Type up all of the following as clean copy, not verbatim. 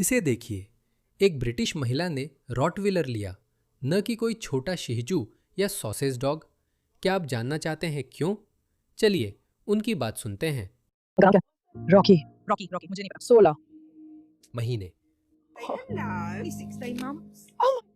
इसे देखिए, एक ब्रिटिश महिला ने रॉटविलर लिया, न कि कोई छोटा शिहजू या सॉसेज डॉग। क्या आप जानना चाहते हैं क्यों? चलिए उनकी बात सुनते हैं। रॉकी रॉकी रॉकी मुझे नहीं पता। 16। महीने, Hello, 16 months.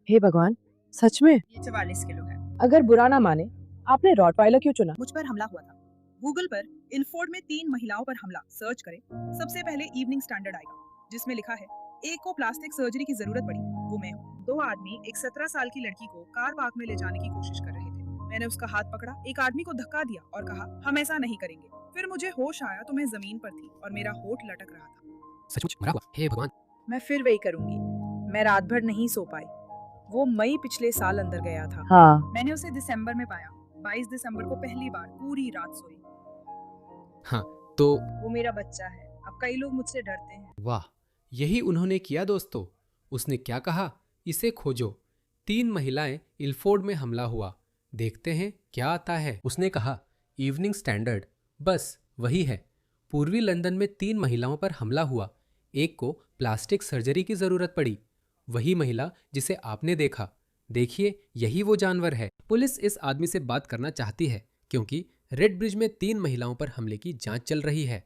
हे भगवान, सच में? ये 44 किलो है। अगर बुरा ना माने, आपने रॉटवाइलर क्यों चुना? मुझ पर हमला हुआ था। गूगल पर इल्फोर्ड में 3 महिलाओं पर हमला सर्च करें। सबसे पहले इवनिंग स्टैंडर्ड आएगा, जिसमें लिखा है एक को प्लास्टिक सर्जरी की जरूरत पड़ी, वो मैं हूँ। 2 आदमी एक 17 साल की लड़की को कार पार्क में ले जाने की कोशिश कर रहे थे। मैंने उसका हाथ पकड़ा, एक आदमी को धक्का दिया और कहा हम ऐसा नहीं करेंगे। फिर मुझे होश आया तो मैं जमीन पर थी और मेरा होठ लटक रहा था। सचमुच मरा हुआ। हे भगवान! मैं फिर वही करूंगी। मैं रात भर नहीं सो पाई। वो मई पिछले साल अंदर गया था। हाँ, मैंने उसे दिसंबर में पाया। 22 दिसंबर को पहली बार पूरी रात सोई। हाँ, तो वो मेरा बच्चा है। अब कई लोग मुझसे डरते हैं। वाह, यही उन्होंने किया दोस्तों। उसने क्या कहा? इसे खोजो। 3 महिलाएं इल्फोर्ड में हमला हुआ। देखते हैं क्या आता है। उसने कहा इवनिंग स्टैंडर्ड। बस वही है। पूर्वी लंदन में 3 महिलाओं पर हमला हुआ। एक को प्लास्टिक सर्जरी की जरूरत पड़ी। वही महिला जिसे आपने देखा। देखिए, यही वो जानवर है। पुलिस इस आदमी से बात करना चाहती है क्योंकि रेड ब्रिज में 3 महिलाओं पर हमले की जांच चल रही है।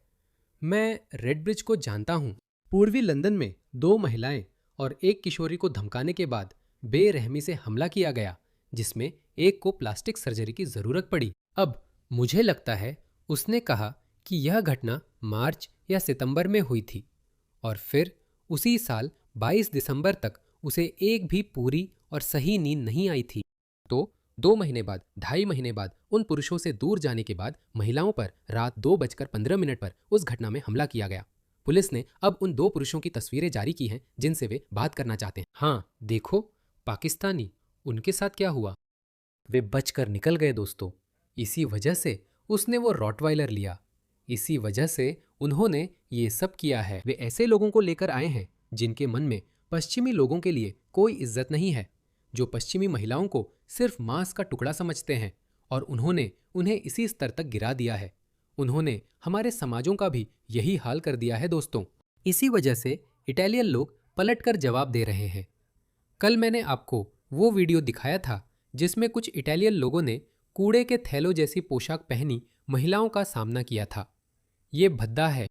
मैं रेड ब्रिज को जानता हूँ। पूर्वी लंदन में 2 महिलाएं और एक किशोरी को धमकाने के बाद बेरहमी से हमला किया गया, जिसमें एक को प्लास्टिक सर्जरी की जरूरत पड़ी। अब मुझे लगता है उसने कहा कि यह घटना मार्च या सितंबर में हुई थी और फिर उसी साल 22 दिसंबर तक उसे एक भी पूरी और सही नींद नहीं आई थी। तो 2 महीने बाद, 2.5 महीने बाद उन पुरुषों से दूर जाने के बाद महिलाओं पर रात 2:15 पर उस घटना में हमला किया गया। पुलिस ने अब उन 2 पुरुषों की तस्वीरें जारी की हैं जिनसे वे बात करना चाहते हैं। हाँ, देखो, पाकिस्तानी। उनके साथ क्या हुआ? वे बचकर निकल गए दोस्तों। इसी वजह से उसने वो रॉटवाइलर लिया। इसी वजह से उन्होंने ये सब किया है। वे ऐसे लोगों को लेकर आए हैं जिनके मन में पश्चिमी लोगों के लिए कोई इज्जत नहीं है, जो पश्चिमी महिलाओं को सिर्फ मांस का टुकड़ा समझते हैं, और उन्होंने उन्हें इसी स्तर तक गिरा दिया है। उन्होंने हमारे समाजों का भी यही हाल कर दिया है दोस्तों। इसी वजह से इटालियन लोग पलटकर जवाब दे रहे हैं। कल मैंने आपको वो वीडियो दिखाया था जिसमें कुछ इटालियन लोगों ने कूड़े के थैलों जैसी पोशाक पहनी महिलाओं का सामना किया था। ये भद्दा है।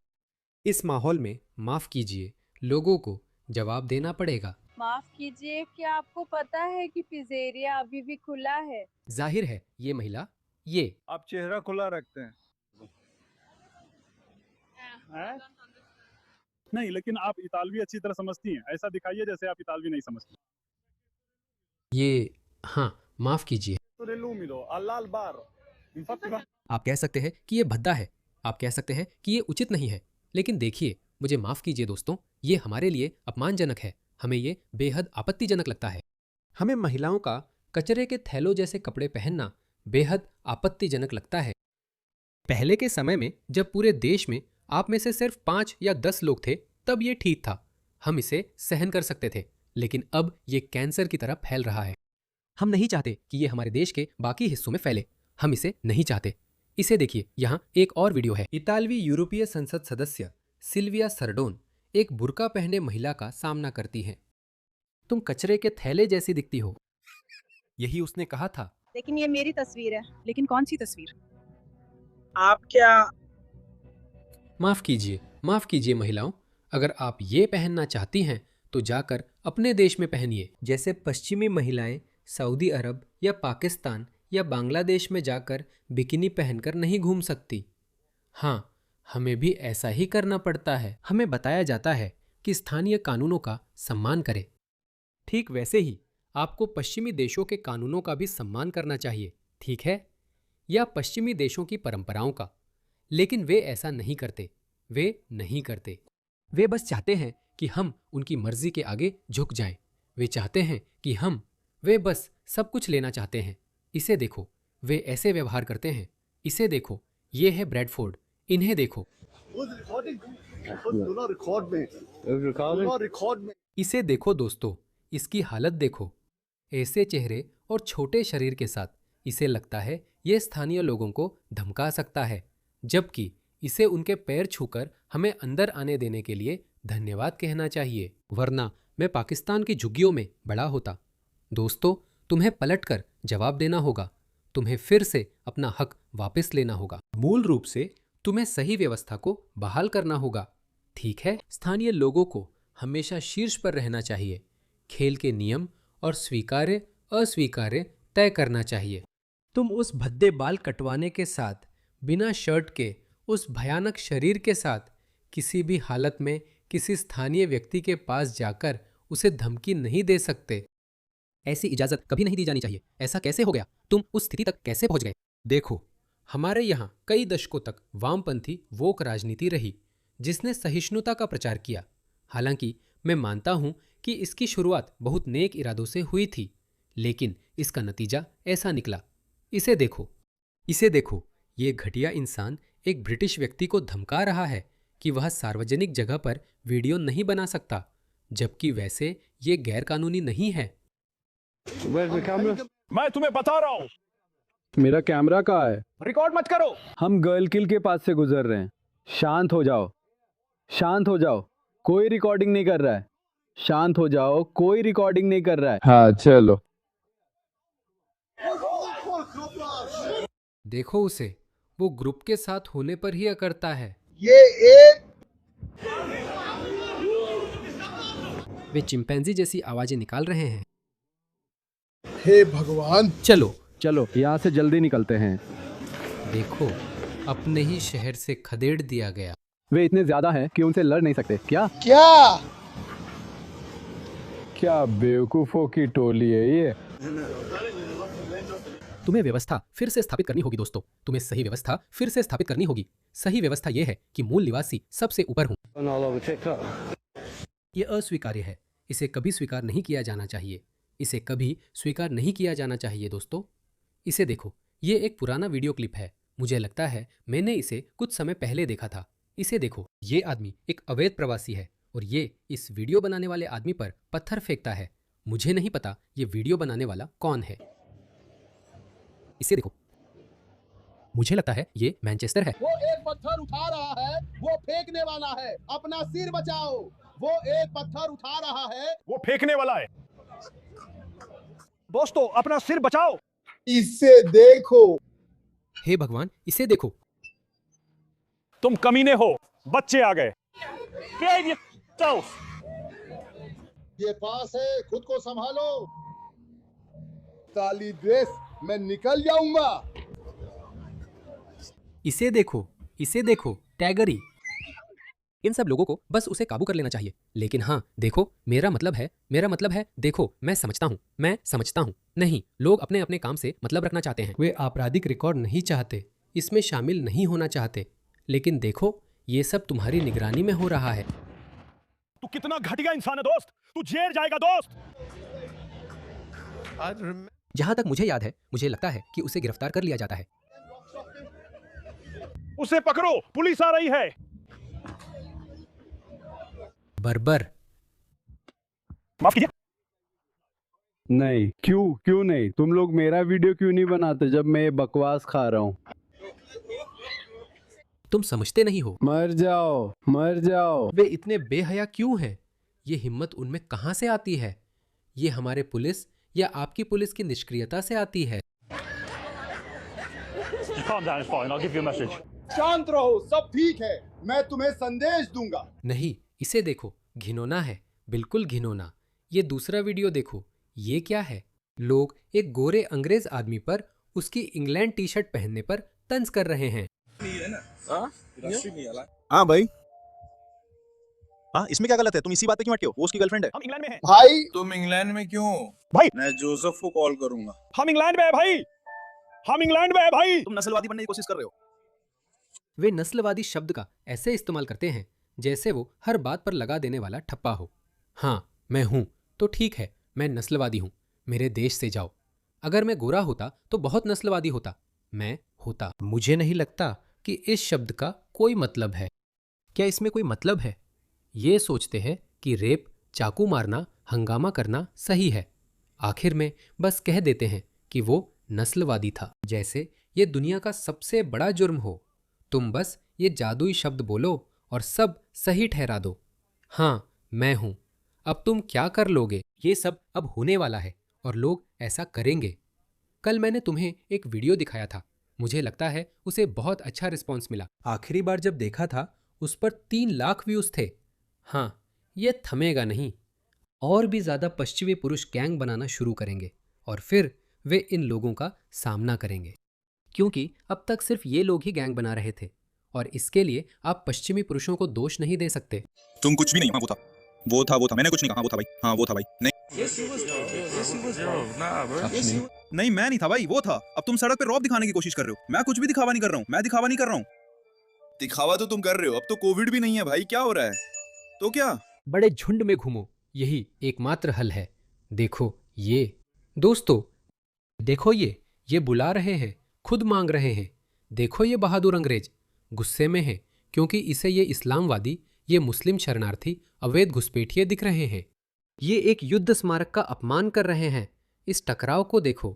इस माहौल में माफ कीजिए, लोगों को जवाब देना पड़ेगा। माफ कीजिए, क्या आपको पता है कि पिज़्ज़ेरिया अभी भी खुला है? जाहिर है ये महिला, ये आप चेहरा खुला रखते हैं। हैं? नहीं, लेकिन आप इतालवी अच्छी तरह समझती हैं। ऐसा दिखाइए जैसे आप इतालवी नहीं समझती। हाँ, माफ कीजिए। आप कह सकते हैं कि ये भद्दा है, आप कह सकते हैं कि ये उचित नहीं है, लेकिन देखिए, मुझे माफ कीजिए दोस्तों, ये हमारे लिए अपमानजनक है। हमें ये बेहद आपत्तिजनक लगता है। हमें महिलाओं का कचरे के थैलों जैसे कपड़े पहनना बेहद आपत्तिजनक लगता है। पहले के समय में जब पूरे देश में आप में से सिर्फ 5 या 10 लोग थे, तब ये ठीक था। हम इसे सहन कर सकते थे, लेकिन अब ये कैंसर की तरह फैल रहा है। हम नहीं चाहते कि ये हमारे देश के बाकी हिस्सों में फैले। हम इसे नहीं चाहते। इसे देखिए, यहाँ एक और वीडियो है। इतालवी यूरोपीय संसद सदस्य सिल्विया सरडोन एक बुर्का पहने महिला का सामना करती हैं। तुम कचरे के थैले जैसी दिखती हो, यही उसने कहा था। लेकिन ये मेरी तस्वीर है। लेकिन कौन सी तस्वीर? आप क्या माफ कीजिए महिलाओं, अगर आप ये पहनना चाहती हैं तो जाकर अपने देश में पहनिए। जैसे पश्चिमी महिलाएं सऊदी अरब या पाकिस्तान या बांग्लादेश में जाकर बिकिनी पहनकर नहीं घूम सकती। हाँ, हमें भी ऐसा ही करना पड़ता है। हमें बताया जाता है कि स्थानीय कानूनों का सम्मान करें। ठीक वैसे ही आपको पश्चिमी देशों के कानूनों का भी सम्मान करना चाहिए, ठीक है? या पश्चिमी देशों की परंपराओं का। लेकिन वे ऐसा नहीं करते। वे बस चाहते हैं कि हम उनकी मर्जी के आगे झुक जाएं। वे चाहते हैं कि वे बस सब कुछ लेना चाहते हैं। इसे देखो, वे ऐसे व्यवहार करते हैं। इसे देखो, ये है ब्रैडफोर्ड। इन्हें देखो। इसे देखो दोस्तों, इसकी हालत देखो। ऐसे चेहरे और छोटे शरीर के साथ इसे लगता है ये स्थानीय लोगों को धमका सकता है, जबकि इसे उनके पैर छूकर हमें अंदर आने देने के लिए धन्यवाद कहना चाहिए, वरना मैं पाकिस्तान की झुग्गियों में बड़ा होता। दोस्तों, तुम्हें पलटकर जवाब देना होगा। तुम्हें फिर से अपना हक वापस लेना होगा। मूल रूप से तुम्हें सही व्यवस्था को बहाल करना होगा। ठीक है? स्थानीय लोगों को हमेशा शीर्ष पर रहना चाहिए। खेल के नियम और स्वीकार्य अस्वीकार्य तय करना चाहिए। तुम उस भद्दे बाल कटवाने के साथ, बिना शर्ट के, उस भयानक शरीर के साथ किसी भी हालत में किसी स्थानीय व्यक्ति के पास जाकर उसे धमकी नहीं दे सकते। ऐसी इजाजत कभी नहीं दी जानी चाहिए। ऐसा कैसे हो गया? तुम उस स्थिति तक कैसे पहुंच गए? देखो, हमारे यहाँ कई दशकों तक वामपंथी वोक राजनीति रही, जिसने सहिष्णुता का प्रचार किया। हालांकि मैं मानता हूं कि इसकी शुरुआत बहुत नेक इरादों से हुई थी, लेकिन इसका नतीजा ऐसा निकला। इसे देखो, ये घटिया इंसान एक ब्रिटिश व्यक्ति को धमका रहा है कि वह सार्वजनिक जगह पर वीडियो नहीं बना सकता, जबकि वैसे ये गैरकानूनी नहीं है। मैं तुम्हें बता रहा हूँ। मेरा कैमरा कहाँ है? रिकॉर्ड मत करो। हम गर्ल किल के पास से गुजर रहे हैं। शांत हो जाओ, शांत हो जाओ। कोई रिकॉर्डिंग नहीं कर रहा है। शांत हो जाओ, कोई रिकॉर्डिंग नहीं कर रहा है। हाँ चलो। देखो उसे, वो ग्रुप के साथ होने पर ही अकड़ता है। वे चिंपैंजी जैसी आवाजें निकाल रहे हैं। हे भगवान! चलो, यहाँ से जल्दी निकलते हैं। देखो, अपने ही शहर से खदेड़ दिया गया। वे इतने ज्यादा हैं कि उनसे लड़ नहीं सकते। क्या बेवकूफों की टोली है ये। तुम्हें व्यवस्था फिर से स्थापित करनी होगी दोस्तों। तुम्हें सही व्यवस्था फिर से स्थापित करनी होगी। सही व्यवस्था यह है कि मूल निवासी सबसे ऊपर हों। यह अस्वीकार्य है। इसे कभी स्वीकार नहीं किया जाना चाहिए। इसे कभी स्वीकार नहीं किया जाना चाहिए दोस्तों। इसे देखो, ये एक पुराना वीडियो क्लिप है। मुझे लगता है मैंने इसे कुछ समय पहले देखा था। इसे देखो, ये आदमी एक अवैध प्रवासी है और ये इस वीडियो बनाने वाले आदमी पर पत्थर फेंकता है। मुझे नहीं पता ये वीडियो बनाने वाला कौन है। इसे देखो, मुझे लगता है ये मैनचेस्टर है। वो एक पत्थर उठा रहा है, वो फेंकने वाला है। अपना सिर बचाओ। वो एक पत्थर उठा रहा है, वो फेंकने वाला है। दोस्तों, अपना सिर बचाओ। इसे देखो। हे भगवान, इसे देखो। तुम कमीने हो। बच्चे आ गए। ये पास है, खुद को संभालो। काली ड्रेस, मैं निकल जाऊंगा। इसे देखो, टैगरी। इन सब लोगों को बस उसे काबू कर लेना चाहिए। लेकिन हाँ, देखो, मेरा मतलब है, देखो, मैं समझता हूँ। नहीं, लोग अपने अपने काम से मतलब रखना चाहते हैं। वे आपराधिक रिकॉर्ड नहीं चाहते, इसमें शामिल नहीं होना चाहते। लेकिन देखो, ये सब तुम्हारी निगरानी में हो रहा है। तू कितना घटिया इंसान है दोस्त। तू जेल जाएगा दोस्त। जहां तक मुझे याद है, मुझे लगता है कि उसे गिरफ्तार कर लिया जाता है। उसे पकड़ो, पुलिस आ रही है। बर्बर। माफ कीजिए। नहीं, क्यों नहीं? तुम लोग मेरा वीडियो क्यों नहीं बनाते जब मैं ये बकवास खा रहा हूँ? तुम समझते नहीं हो। मर जाओ। वे इतने बेहया क्यों हैं? ये हिम्मत उनमें कहां से आती है? ये हमारे पुलिस या आपकी पुलिस की निष्क्रियता से आती है। शांत रहो, सब ठीक है। मैं तुम्हें संदेश दूंगा। नहीं, इसे देखो, घिनौना है, बिल्कुल घिनौना। ये दूसरा वीडियो देखो, ये क्या है? लोग एक गोरे अंग्रेज आदमी पर उसकी इंग्लैंड टी शर्ट पहनने पर तंज कर रहे हैं। हाँ भाई। हाँ, इसमें क्या गलत है? तुम इसी बात पे क्यों अटके हो? वो उसकी गर्लफ्रेंड है। हम इंग्लैंड में हैं। भाई, तुम इंग्लैंड में क्यों? भाई, मैं जोसेफ को कॉल करूंगा। हम इंग्लैंड में है भाई। हम इंग्लैंड में है भाई। तुम नस्लवादी बनने की कोशिश कर रहे हो। वे नस्लवादी शब्द का ऐसे इस्तेमाल करते हैं जैसे वो हर बात पर लगा देने वाला ठप्पा हो। हाँ, मैं हूं तो ठीक है, मैं नस्लवादी हूं। मेरे देश से जाओ। अगर मैं गोरा होता तो बहुत नस्लवादी होता। मैं होता। मुझे नहीं लगता कि इस शब्द का कोई मतलब है। क्या इसमें कोई मतलब है? ये सोचते हैं कि रेप, चाकू मारना, हंगामा करना सही है। आखिर में बस कह देते हैं कि वो नस्लवादी था, जैसे ये दुनिया का सबसे बड़ा जुर्म हो। तुम बस ये जादुई शब्द बोलो और सब सही ठहरा दो। हाँ, मैं हूं। अब तुम क्या कर लोगे? ये सब अब होने वाला है और लोग ऐसा करेंगे। कल मैंने तुम्हें एक वीडियो दिखाया था। मुझे लगता है उसे बहुत अच्छा रिस्पॉन्स मिला। आखिरी बार जब देखा था उस पर 3 लाख व्यूज थे। हाँ, ये थमेगा नहीं। और भी ज़्यादा पश्चिमी पुरुष गैंग बनाना शुरू करेंगे और फिर वे इन लोगों का सामना करेंगे, क्योंकि अब तक सिर्फ ये लोग ही गैंग बना रहे थे और इसके लिए आप पश्चिमी पुरुषों को दोष नहीं दे सकते। तुम कुछ भी नहीं। हाँ वो था मैंने कुछ नहीं कहा। वो था भाई। हाँ वो था भाई। नहीं नहीं मैं नहीं था भाई, वो था। अब तुम सड़क पे रौब दिखाने की कोशिश कर रहे हो। मैं कुछ भी दिखावा नहीं कर रहा हूँ। मैं दिखावा नहीं कर रहा हूँ। दिखावा तो तुम कर रहे हो। अब तो कोविड भी नहीं है भाई, क्या हो रहा है? तो क्या? बड़े झुंड में घूमो, यही एकमात्र हल है। देखो ये दोस्तों, देखो ये बुला रहे हैं, खुद मांग रहे हैं। देखो ये बहादुर अंग्रेज गुस्से में है क्योंकि इसे ये इस्लामवादी, ये मुस्लिम शरणार्थी, अवैध घुसपैठिए दिख रहे हैं। ये एक युद्ध स्मारक का अपमान कर रहे हैं। इस टकराव को देखो।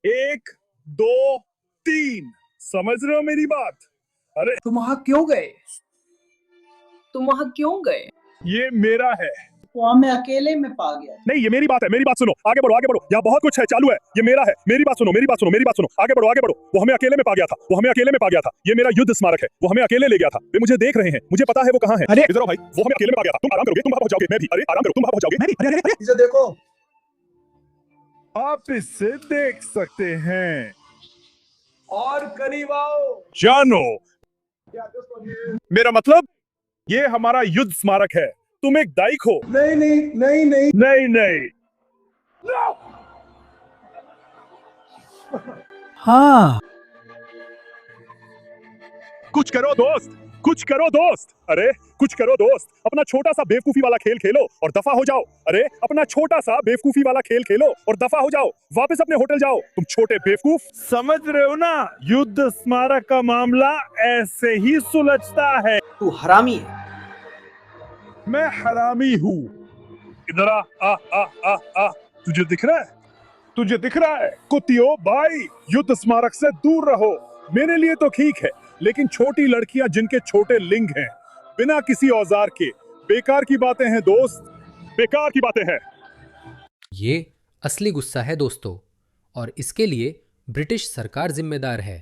1 2 3 समझ रहे हो मेरी बात? अरे तुम वहां क्यों गए? ये मेरा है। वहां मैं अकेले में पा गया। नहीं, ये मेरी बात है। मेरी बात सुनो। आगे बढ़ो आगे बढ़ो। यहाँ बहुत कुछ है, चालू है। ये मेरा है। मेरी बात सुनो, मेरी बात सुनो, मेरी बात सुनो। आगे बढ़ो आगे बढ़ो। वो हमें अकेले में पा गया था। वो हमें अकेले में पा गया था। ये मेरा युद्ध स्मारक है। वो हमें अकेले ले गया था। वे मुझे देख रहे हैं। मुझे पता है वो कहाँ है। अरे इधर आओ भाई। वो हमें अकेले में पा गया था। तुम आराम करोगे, तुम वहां पहुंच जाओगे। मैं भी। अरे आराम करो, तुम वहां पहुंच जाओगे। मैं भी। अरे इसे देखो। आप इससे देख सकते हैं। और करीब आओ। जानो, मेरा मतलब ये हमारा युद्ध स्मारक है। तुम एक दाइक हो। नहीं नहीं नहीं नहीं नहीं नहीं। हाँ, कुछ करो दोस्त, कुछ करो दोस्त। अरे कुछ करो दोस्त। अपना छोटा सा बेवकूफी वाला खेल खेलो और दफा हो जाओ। अरे अपना छोटा सा बेवकूफी वाला खेल खेलो और दफा हो जाओ। वापस अपने होटल जाओ, तुम छोटे बेवकूफ। समझ रहे हो ना? युद्ध स्मारक का मामला ऐसे ही सुलझता है। तू हरामी है। मैं हरामी हूँ। इधर आ आ आ आ आ। तुझे दिख रहा है? तुझे दिख रहा है? कुत्तियों भाई, युद्ध स्मारक से दूर रहो। मेरे लिए तो ठीक है, लेकिन छोटी लड़कियां जिनके छोटे लिंग हैं, बिना किसी औजार के, बेकार की बातें हैं दोस्त, बेकार की बातें हैं। ये असली गुस्सा है दोस्तों, और इसके लिए ब्रिटिश सरकार जिम्मेदार है।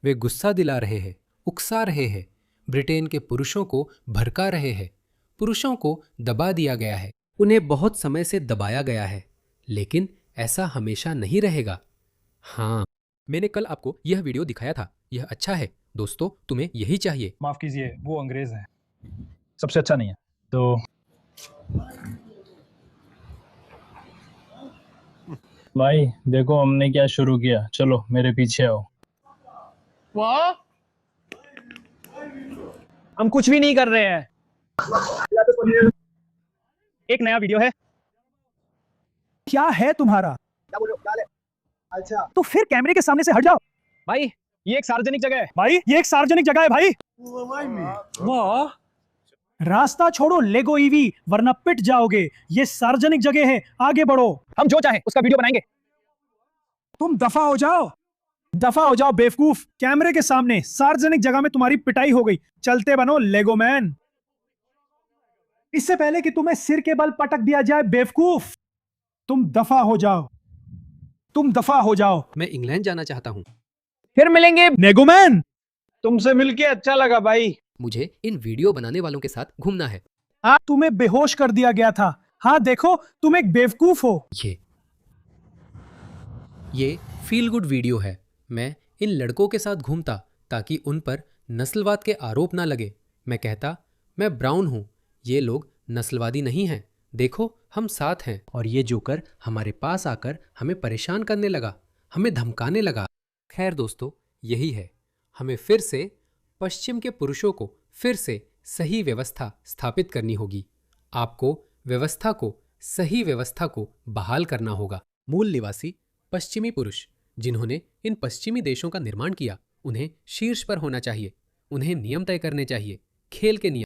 वे गुस्सा दिला रहे हैं, उकसा रहे हैं, ब्रिटेन के पुरुषों को भड़का रहे हैं। पुरुषों को दबा दिया गया है, उन्हें बहुत समय से दबाया गया है, लेकिन ऐसा हमेशा नहीं रहेगा। हाँ, मैंने कल आपको यह वीडियो दिखाया था। यह अच्छा है दोस्तों, तुम्हें यही चाहिए। माफ कीजिए, वो अंग्रेज हैं, सबसे अच्छा नहीं है तो। भाई देखो हमने क्या शुरू किया, चलो मेरे पीछे आओ। वाह, हम कुछ भी नहीं कर रहे हैं। एक नया वीडियो है। क्या है तुम्हारा? क्या बोल रहे हो? क्या है? अच्छा, तो फिर कैमरे के सामने से हट जाओ। भाई ये एक सार्वजनिक जगह है। भाई ये एक सार्वजनिक जगह है भाई। वाह, रास्ता छोड़ो लेगो ईवी, वरना पिट जाओगे। ये सार्वजनिक जगह है, आगे बढ़ो। हम जो चाहे उसका वीडियो बनाएंगे। तुम दफा हो जाओ, दफा हो जाओ बेवकूफ। कैमरे के सामने सार्वजनिक जगह में तुम्हारी पिटाई हो गई। चलते बनो लेगो मैन, इससे पहले कि तुम्हें सिर के बल पटक दिया जाए बेवकूफ। तुम दफा हो जाओ, तुम दफा हो जाओ। मैं इंग्लैंड जाना चाहता हूँ। फिर मिलेंगे। नेगोमैन, तुमसे मिलके अच्छा लगा भाई। मुझे इन वीडियो बनाने वालों के साथ घूमना है। हाँ, तुम्हें बेहोश कर दिया गया था। हाँ देखो, तुम एक बेवकूफ हो। ये फील गुड वीडियो है। मैं इन लड़कों के साथ घूमता ताकि उन पर नस्लवाद के आरोप ना लगे। मैं कहता मैं ब्राउन हूँ, ये लोग नस्लवादी नहीं हैं, देखो हम साथ हैं। और ये जोकर हमारे पास आकर हमें परेशान करने लगा, हमें धमकाने लगा। खैर दोस्तों, यही है, हमें फिर से पश्चिम के पुरुषों को फिर से सही व्यवस्था स्थापित करनी होगी। आपको व्यवस्था को, सही व्यवस्था को बहाल करना होगा। मूल निवासी पश्चिमी पुरुष जिन्होंने इन पश्चिमी देशों का निर्माण किया, उन्हें शीर्ष पर होना चाहिए। उन्हें नियम तय करने चाहिए, खेल के नियम।